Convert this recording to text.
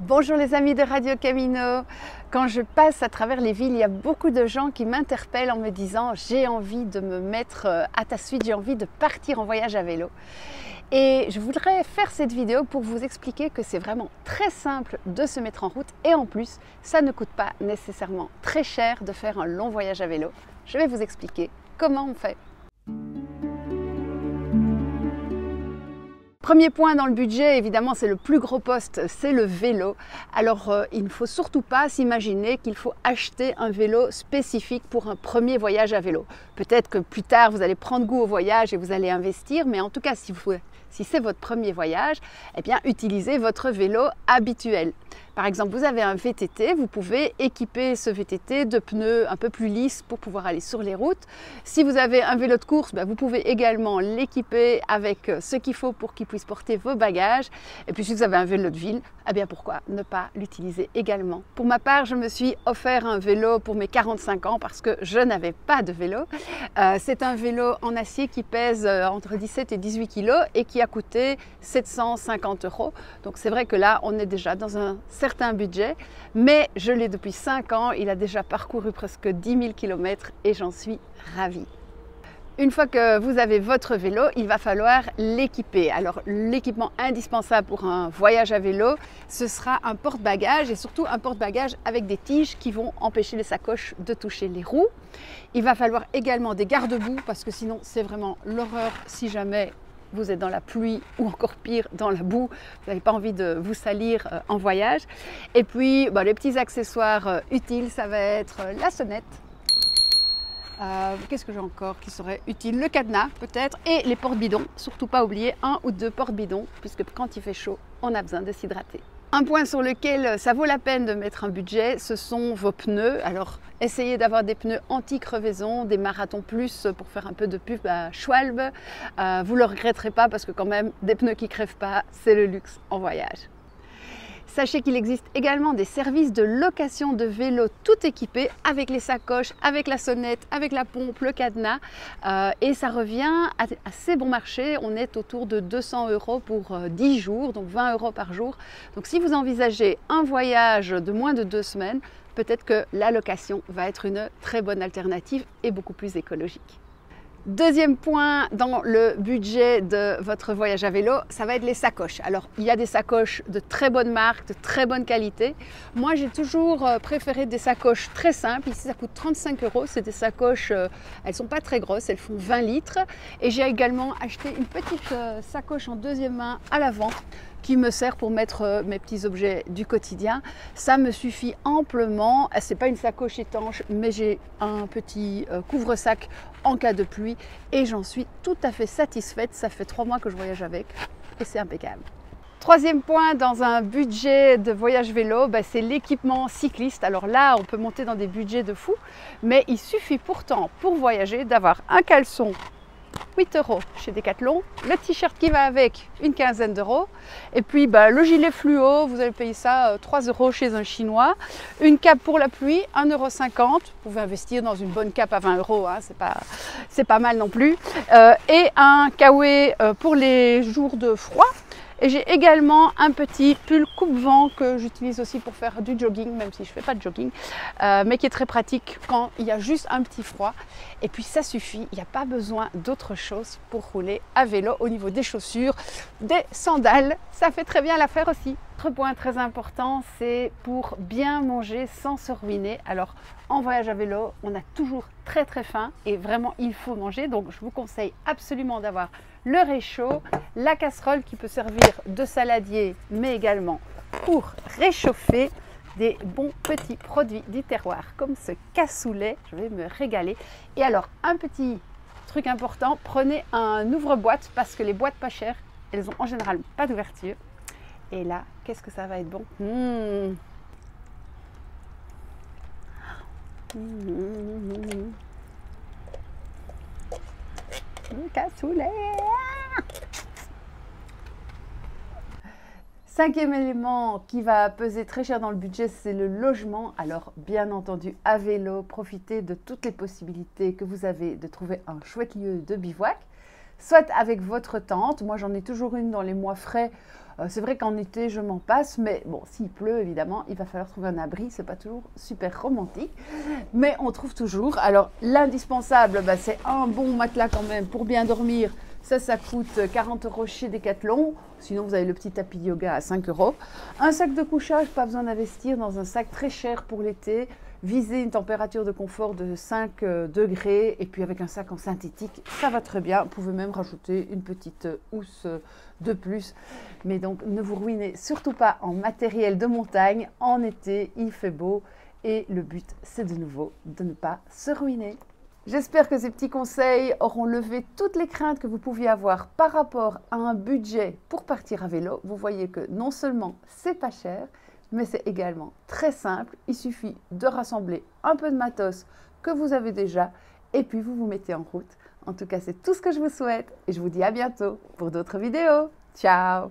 Bonjour les amis de Radio Camino. Quand je passe à travers les villes, il y a beaucoup de gens qui m'interpellent en me disant j'ai envie de me mettre à ta suite, j'ai envie de partir en voyage à vélo. Et je voudrais faire cette vidéo pour vous expliquer que c'est vraiment très simple de se mettre en route et en plus, ça ne coûte pas nécessairement très cher de faire un long voyage à vélo. Je vais vous expliquer comment on fait. Premier point dans le budget, évidemment, c'est le plus gros poste, c'est le vélo. Alors, il ne faut surtout pas s'imaginer qu'il faut acheter un vélo spécifique pour un premier voyage à vélo. Peut-être que plus tard, vous allez prendre goût au voyage et vous allez investir, mais en tout cas, si c'est votre premier voyage, eh bien, utilisez votre vélo habituel. Par exemple, vous avez un VTT, vous pouvez équiper ce VTT de pneus un peu plus lisses pour pouvoir aller sur les routes. Si vous avez un vélo de course, vous pouvez également l'équiper avec ce qu'il faut pour qu'il puisse porter vos bagages. Et puis si vous avez un vélo de ville, eh bien pourquoi ne pas l'utiliser également? Pour ma part, je me suis offert un vélo pour mes 45 ans parce que je n'avais pas de vélo. C'est un vélo en acier qui pèse entre 17 et 18 kg et qui a coûté 750 €. Donc c'est vrai que là, on est déjà dans un certain budget, mais je l'ai depuis 5 ans, il a déjà parcouru presque 10 000 km et j'en suis ravie. Une fois que vous avez votre vélo, il va falloir l'équiper. Alors l'équipement indispensable pour un voyage à vélo, ce sera un porte-bagages et surtout un porte-bagages avec des tiges qui vont empêcher les sacoches de toucher les roues. Il va falloir également des garde-boue parce que sinon c'est vraiment l'horreur si jamais vous êtes dans la pluie ou encore pire dans la boue, vous n'avez pas envie de vous salir en voyage. Et puis les petits accessoires utiles, ça va être la sonnette. Qu'est-ce que j'ai encore qui serait utile? Le cadenas peut-être et les porte-bidons. Surtout pas oublier 1 ou 2 porte-bidons puisque quand il fait chaud, on a besoin de s'hydrater. Un point sur lequel ça vaut la peine de mettre un budget, ce sont vos pneus. Alors, essayez d'avoir des pneus anti-crevaison, des Marathon Plus pour faire un peu de pub à Schwalbe. Vous ne le regretterez pas parce que quand même, des pneus qui ne crèvent pas, c'est le luxe en voyage. Sachez qu'il existe également des services de location de vélos tout équipés avec les sacoches, avec la sonnette, avec la pompe, le cadenas et ça revient à assez bon marché. On est autour de 200 € pour 10 jours, donc 20 € par jour. Donc si vous envisagez un voyage de moins de 2 semaines, peut-être que la location va être une très bonne alternative et beaucoup plus écologique. Deuxième point dans le budget de votre voyage à vélo, ça va être les sacoches. Alors, il y a des sacoches de très bonne marque, de très bonne qualité. Moi, j'ai toujours préféré des sacoches très simples. Ici, ça coûte 35 €. C'est des sacoches, elles ne sont pas très grosses, elles font 20 litres. Et j'ai également acheté une petite sacoche en deuxième main à l'avant qui me sert pour mettre mes petits objets du quotidien. Ça me suffit amplement. C'est pas une sacoche étanche, mais j'ai un petit couvre-sac en cas de pluie et j'en suis tout à fait satisfaite. Ça fait 3 mois que je voyage avec et c'est impeccable. Troisième point dans un budget de voyage vélo, c'est l'équipement cycliste. Alors là, on peut monter dans des budgets de fou, mais il suffit pourtant pour voyager d'avoir un caleçon 8 € chez Decathlon, le t-shirt qui va avec une quinzaine d'euros et puis le gilet fluo, vous allez payer ça 3 € chez un chinois, une cape pour la pluie 1,50 €, vous pouvez investir dans une bonne cape à 20 €, hein, c'est pas mal non plus, et un kawaii pour les jours de froid. Et j'ai également un petit pull coupe-vent que j'utilise aussi pour faire du jogging, même si je ne fais pas de jogging, mais qui est très pratique quand il y a juste un petit froid. Et puis ça suffit, il n'y a pas besoin d'autre chose pour rouler à vélo au niveau des chaussures, des sandales, ça fait très bien l'affaire aussi. Autre point très important, c'est pour bien manger sans se ruiner. Alors en voyage à vélo, on a toujours très faim et vraiment il faut manger. Donc je vous conseille absolument d'avoir le réchaud, la casserole qui peut servir de saladier, mais également pour réchauffer des bons petits produits du terroir comme ce cassoulet. Je vais me régaler. Et alors un petit truc important, prenez un ouvre-boîte parce que les boîtes pas chères, elles ont en général pas d'ouverture. Et là, qu'est-ce que ça va être bon. Le cassoulet. Cinquième élément qui va peser très cher dans le budget, c'est le logement. Alors bien entendu, à vélo, profitez de toutes les possibilités que vous avez de trouver un chouette lieu de bivouac. Soit avec votre tente, moi j'en ai toujours une dans les mois frais C'est vrai qu'en été, je m'en passe, mais bon, s'il pleut, évidemment, il va falloir trouver un abri. C'est pas toujours super romantique, mais on trouve toujours. Alors, l'indispensable, c'est un bon matelas quand même pour bien dormir. Ça coûte 40 € chez Decathlon. Sinon, vous avez le petit tapis de yoga à 5 €. Un sac de couchage, pas besoin d'investir dans un sac très cher pour l'été. Visez une température de confort de 5 degrés. Et puis avec un sac en synthétique, ça va très bien. Vous pouvez même rajouter une petite housse de plus. Mais donc, ne vous ruinez surtout pas en matériel de montagne. En été, il fait beau. Et le but, c'est de nouveau de ne pas se ruiner. J'espère que ces petits conseils auront levé toutes les craintes que vous pouviez avoir par rapport à un budget pour partir à vélo. Vous voyez que non seulement c'est pas cher, mais c'est également très simple. Il suffit de rassembler un peu de matos que vous avez déjà et puis vous vous mettez en route. En tout cas, c'est tout ce que je vous souhaite et je vous dis à bientôt pour d'autres vidéos. Ciao!